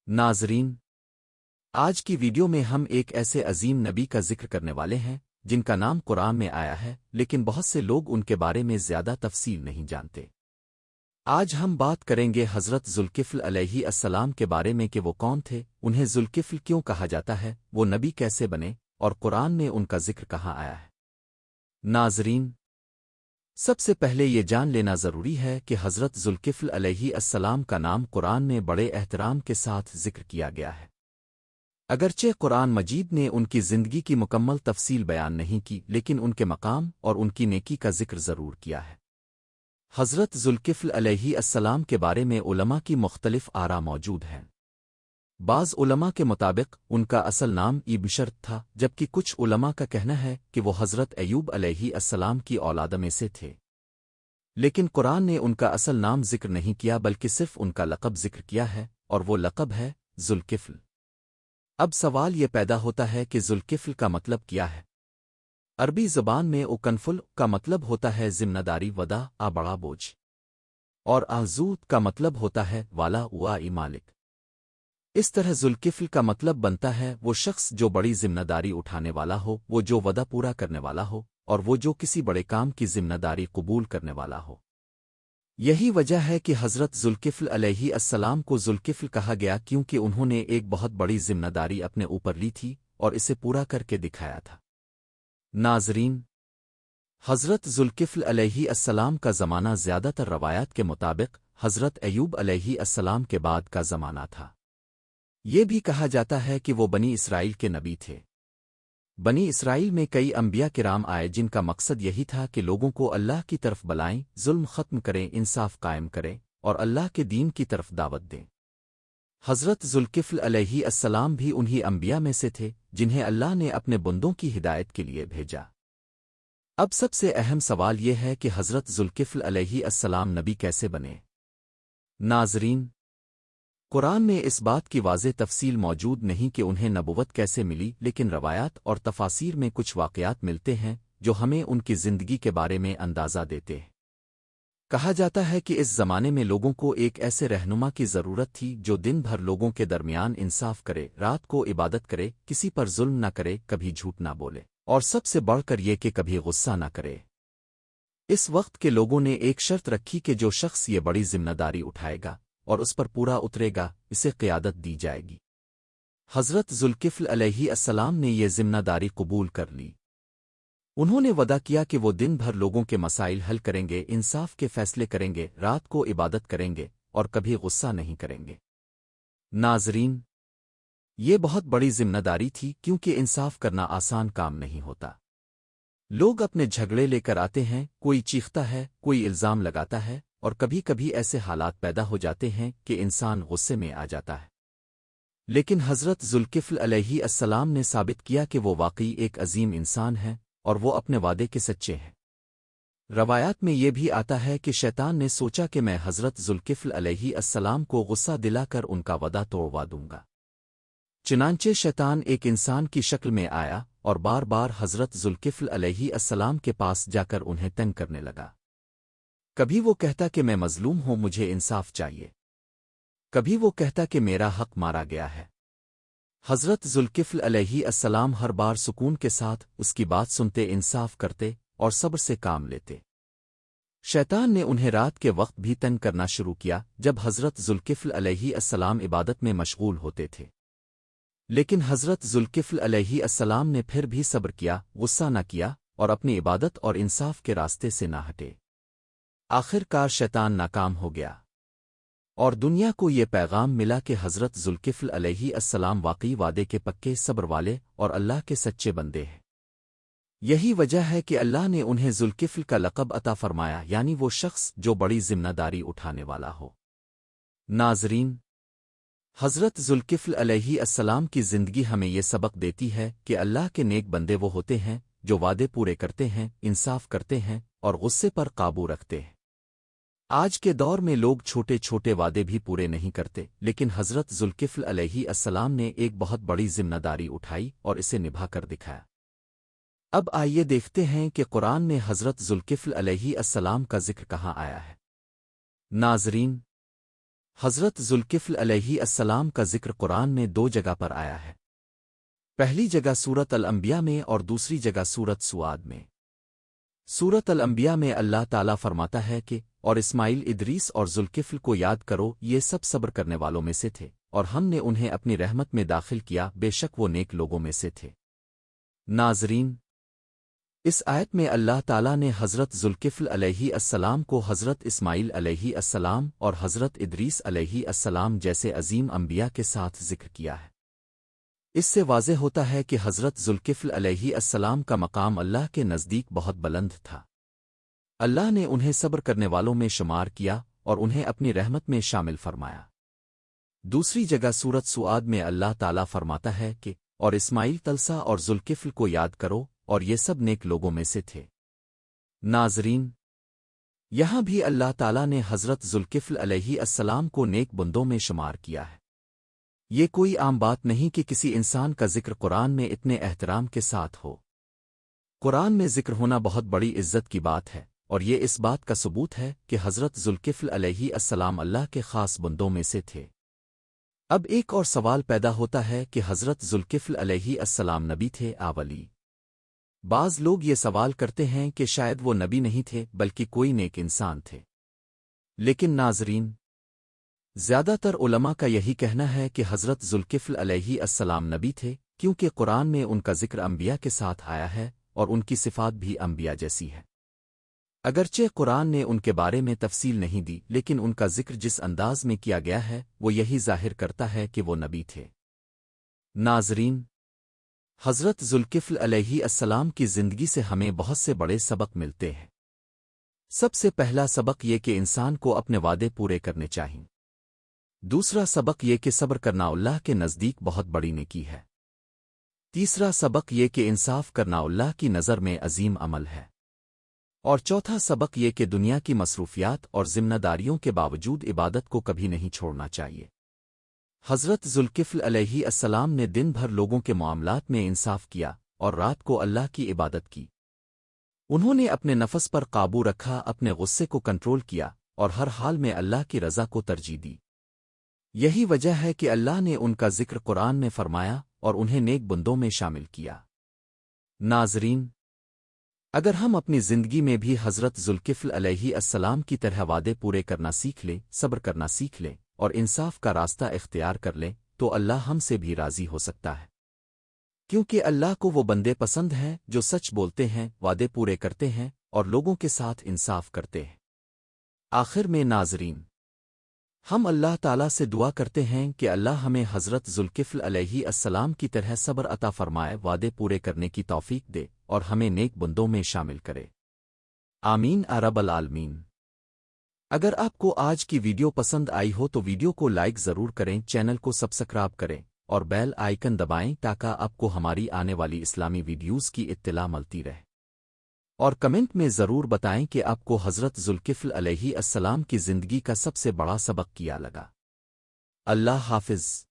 ناظرین، آج کی ویڈیو میں ہم ایک ایسے عظیم نبی کا ذکر کرنے والے ہیں جن کا نام قرآن میں آیا ہے، لیکن بہت سے لوگ ان کے بارے میں زیادہ تفصیل نہیں جانتے۔ آج ہم بات کریں گے حضرت ذوالکفل علیہ السلام کے بارے میں کہ وہ کون تھے، انہیں ذوالکفل کیوں کہا جاتا ہے، وہ نبی کیسے بنے، اور قرآن میں ان کا ذکر کہاں آیا ہے۔ ناظرین، سب سے پہلے یہ جان لینا ضروری ہے کہ حضرت ذوالکفل علیہ السلام کا نام قرآن میں بڑے احترام کے ساتھ ذکر کیا گیا ہے۔ اگرچہ قرآن مجید نے ان کی زندگی کی مکمل تفصیل بیان نہیں کی، لیکن ان کے مقام اور ان کی نیکی کا ذکر ضرور کیا ہے۔ حضرت ذوالکفل علیہ السلام کے بارے میں علماء کی مختلف آراء موجود ہیں۔ بعض علماء کے مطابق ان کا اصل نام بشر تھا، جبکہ کچھ علماء کا کہنا ہے کہ وہ حضرت ایوب علیہ السلام کی اولاد میں سے تھے۔ لیکن قرآن نے ان کا اصل نام ذکر نہیں کیا، بلکہ صرف ان کا لقب ذکر کیا ہے، اور وہ لقب ہے ذوالکفل۔ اب سوال یہ پیدا ہوتا ہے کہ ذوالکفل کا مطلب کیا ہے؟ عربی زبان میں اوکنفل کا مطلب ہوتا ہے ذمہ داری، ودا بڑا بوجھ، اور آزود کا مطلب ہوتا ہے والا مالک۔ اس طرح ذوالکفل کا مطلب بنتا ہے وہ شخص جو بڑی ذمہ داری اٹھانے والا ہو، وہ جو وعدہ پورا کرنے والا ہو، اور وہ جو کسی بڑے کام کی ذمہ داری قبول کرنے والا ہو۔ یہی وجہ ہے کہ حضرت ذوالکفل علیہ السلام کو ذوالکفل کہا گیا، کیونکہ انہوں نے ایک بہت بڑی ذمہ داری اپنے اوپر لی تھی اور اسے پورا کر کے دکھایا تھا۔ ناظرین، حضرت ذوالکفل علیہ السلام کا زمانہ زیادہ تر روایات کے مطابق حضرت ایوب علیہ السلام کے بعد کا زمانہ تھا۔ یہ بھی کہا جاتا ہے کہ وہ بنی اسرائیل کے نبی تھے۔ بنی اسرائیل میں کئی انبیاء کرام آئے جن کا مقصد یہی تھا کہ لوگوں کو اللہ کی طرف بلائیں، ظلم ختم کریں، انصاف قائم کریں، اور اللہ کے دین کی طرف دعوت دیں۔ حضرت ذوالکفل علیہ السلام بھی انہی انبیاء میں سے تھے جنہیں اللہ نے اپنے بندوں کی ہدایت کے لیے بھیجا۔ اب سب سے اہم سوال یہ ہے کہ حضرت ذوالکفل علیہ السلام نبی کیسے بنے؟ ناظرین، قرآن میں اس بات کی واضح تفصیل موجود نہیں کہ انہیں نبوت کیسے ملی، لیکن روایات اور تفاسیر میں کچھ واقعات ملتے ہیں جو ہمیں ان کی زندگی کے بارے میں اندازہ دیتے ہیں۔ کہا جاتا ہے کہ اس زمانے میں لوگوں کو ایک ایسے رہنما کی ضرورت تھی جو دن بھر لوگوں کے درمیان انصاف کرے، رات کو عبادت کرے، کسی پر ظلم نہ کرے، کبھی جھوٹ نہ بولے، اور سب سے بڑھ کر یہ کہ کبھی غصہ نہ کرے۔ اس وقت کے لوگوں نے ایک شرط رکھی کہ جو شخص یہ بڑی ذمہ داری اٹھائے گا اور اس پر پورا اترے گا، اسے قیادت دی جائے گی۔ حضرت ذوالکفل علیہ السلام نے یہ ذمہ داری قبول کر لی۔ انہوں نے وعدہ کیا کہ وہ دن بھر لوگوں کے مسائل حل کریں گے، انصاف کے فیصلے کریں گے، رات کو عبادت کریں گے، اور کبھی غصہ نہیں کریں گے۔ ناظرین، یہ بہت بڑی ذمہ داری تھی، کیونکہ انصاف کرنا آسان کام نہیں ہوتا۔ لوگ اپنے جھگڑے لے کر آتے ہیں، کوئی چیختا ہے، کوئی الزام لگاتا ہے، اور کبھی کبھی ایسے حالات پیدا ہو جاتے ہیں کہ انسان غصے میں آ جاتا ہے۔ لیکن حضرت ذوالکفل علیہ السلام نے ثابت کیا کہ وہ واقعی ایک عظیم انسان ہے اور وہ اپنے وعدے کے سچے ہیں۔ روایات میں یہ بھی آتا ہے کہ شیطان نے سوچا کہ میں حضرت ذوالکفل علیہ السلام کو غصہ دلا کر ان کا وعدہ توڑوا دوں گا۔ چنانچہ شیطان ایک انسان کی شکل میں آیا اور بار بار حضرت ذوالکفل علیہ السلام کے پاس جا کر انہیں تنگ کرنے لگا۔ کبھی وہ کہتا کہ میں مظلوم ہوں، مجھے انصاف چاہیے، کبھی وہ کہتا کہ میرا حق مارا گیا ہے۔ حضرت ذوالکفل علیہ السلام ہر بار سکون کے ساتھ اس کی بات سنتے، انصاف کرتے اور صبر سے کام لیتے۔ شیطان نے انہیں رات کے وقت بھی تنگ کرنا شروع کیا جب حضرت ذوالکفل علیہ السلام عبادت میں مشغول ہوتے تھے۔ لیکن حضرت ذوالکفل علیہ السلام نے پھر بھی صبر کیا، غصہ نہ کیا، اور اپنی عبادت اور انصاف کے راستے سے نہ ہٹے۔ آخر کار شیطان ناکام ہو گیا، اور دنیا کو یہ پیغام ملا کہ حضرت ذوالکفل علیہ السلام واقعی وعدے کے پکے، صبر والے اور اللہ کے سچے بندے ہیں۔ یہی وجہ ہے کہ اللہ نے انہیں ذوالکفل کا لقب عطا فرمایا، یعنی وہ شخص جو بڑی ذمہ داری اٹھانے والا ہو۔ ناظرین، حضرت ذوالکفل علیہ السلام کی زندگی ہمیں یہ سبق دیتی ہے کہ اللہ کے نیک بندے وہ ہوتے ہیں جو وعدے پورے کرتے ہیں، انصاف کرتے ہیں، اور غصے پر قابو رکھتے ہیں۔ آج کے دور میں لوگ چھوٹے چھوٹے وعدے بھی پورے نہیں کرتے، لیکن حضرت ذوالکفل علیہ السلام نے ایک بہت بڑی ذمہ داری اٹھائی اور اسے نبھا کر دکھایا۔ اب آئیے دیکھتے ہیں کہ قرآن میں حضرت ذوالکفل علیہ السلام کا ذکر کہاں آیا ہے۔ ناظرین، حضرت ذوالکفل علیہ السلام کا ذکر قرآن میں دو جگہ پر آیا ہے۔ پہلی جگہ سورت الانبیاء میں اور دوسری جگہ سورت سواد میں۔ سورت الانبیاء میں اللہ تعالیٰ فرماتا ہے کہ اور اسماعیل ادریس اور ذوالکفل کو یاد کرو، یہ سب صبر کرنے والوں میں سے تھے اور ہم نے انہیں اپنی رحمت میں داخل کیا، بے شک وہ نیک لوگوں میں سے تھے۔ ناظرین، اس آیت میں اللہ تعالیٰ نے حضرت ذوالکفل علیہ السلام کو حضرت اسماعیل علیہ السلام اور حضرت ادریس علیہ السلام جیسے عظیم انبیاء کے ساتھ ذکر کیا ہے۔ اس سے واضح ہوتا ہے کہ حضرت ذوالکفل علیہ السلام کا مقام اللہ کے نزدیک بہت بلند تھا۔ اللہ نے انہیں صبر کرنے والوں میں شمار کیا اور انہیں اپنی رحمت میں شامل فرمایا۔ دوسری جگہ سورت سواد میں اللہ تعالیٰ فرماتا ہے کہ اور اسماعیل تلسا اور ذوالکفل کو یاد کرو اور یہ سب نیک لوگوں میں سے تھے۔ ناظرین، یہاں بھی اللہ تعالیٰ نے حضرت ذوالکفل علیہ السلام کو نیک بندوں میں شمار کیا ہے۔ یہ کوئی عام بات نہیں کہ کسی انسان کا ذکر قرآن میں اتنے احترام کے ساتھ ہو۔ قرآن میں ذکر ہونا بہت بڑی عزت کی بات ہے، اور یہ اس بات کا ثبوت ہے کہ حضرت ذوالکفل علیہ السلام اللہ کے خاص بندوں میں سے تھے۔ اب ایک اور سوال پیدا ہوتا ہے کہ حضرت ذوالکفل علیہ السلام نبی تھے یا ولی؟ بعض لوگ یہ سوال کرتے ہیں کہ شاید وہ نبی نہیں تھے بلکہ کوئی نیک انسان تھے، لیکن ناظرین، زیادہ تر علماء کا یہی کہنا ہے کہ حضرت ذوالکفل علیہ السلام نبی تھے، کیونکہ قرآن میں ان کا ذکر انبیاء کے ساتھ آیا ہے اور ان کی صفات بھی انبیاء جیسی ہے۔ اگرچہ قرآن نے ان کے بارے میں تفصیل نہیں دی، لیکن ان کا ذکر جس انداز میں کیا گیا ہے وہ یہی ظاہر کرتا ہے کہ وہ نبی تھے۔ ناظرین، حضرت ذوالکفل علیہ السلام کی زندگی سے ہمیں بہت سے بڑے سبق ملتے ہیں۔ سب سے پہلا سبق یہ کہ انسان کو اپنے وعدے پورے کرنے چاہئیں۔ دوسرا سبق یہ کہ صبر کرنا اللہ کے نزدیک بہت بڑی نیکی ہے۔ تیسرا سبق یہ کہ انصاف کرنا اللہ کی نظر میں عظیم عمل ہے۔ اور چوتھا سبق یہ کہ دنیا کی مصروفیات اور ذمہ داریوں کے باوجود عبادت کو کبھی نہیں چھوڑنا چاہیے۔ حضرت ذوالکفل علیہ السلام نے دن بھر لوگوں کے معاملات میں انصاف کیا اور رات کو اللہ کی عبادت کی۔ انہوں نے اپنے نفس پر قابو رکھا، اپنے غصے کو کنٹرول کیا اور ہر حال میں اللہ کی رضا کو ترجیح دی۔ یہی وجہ ہے کہ اللہ نے ان کا ذکر قرآن میں فرمایا اور انہیں نیک بندوں میں شامل کیا۔ ناظرین، اگر ہم اپنی زندگی میں بھی حضرت ذوالکفل علیہ السلام کی طرح وعدے پورے کرنا سیکھ لیں، صبر کرنا سیکھ لیں اور انصاف کا راستہ اختیار کر لیں، تو اللہ ہم سے بھی راضی ہو سکتا ہے، کیونکہ اللہ کو وہ بندے پسند ہیں جو سچ بولتے ہیں، وعدے پورے کرتے ہیں اور لوگوں کے ساتھ انصاف کرتے ہیں۔ آخر میں ناظرین، ہم اللہ تعالیٰ سے دعا کرتے ہیں کہ اللہ ہمیں حضرت ذوالکفل علیہ السلام کی طرح صبر عطا فرمائے، وعدے پورے کرنے کی توفیق دے اور ہمیں نیک بندوں میں شامل کرے۔ آمین رب العالمین۔ اگر آپ کو آج کی ویڈیو پسند آئی ہو تو ویڈیو کو لائک ضرور کریں، چینل کو سبسکرائب کریں اور بیل آئیکن دبائیں تاکہ آپ کو ہماری آنے والی اسلامی ویڈیوز کی اطلاع ملتی رہے۔ اور کمنٹ میں ضرور بتائیں کہ آپ کو حضرت ذوالکفل علیہ السلام کی زندگی کا سب سے بڑا سبق کیا لگا۔ اللہ حافظ۔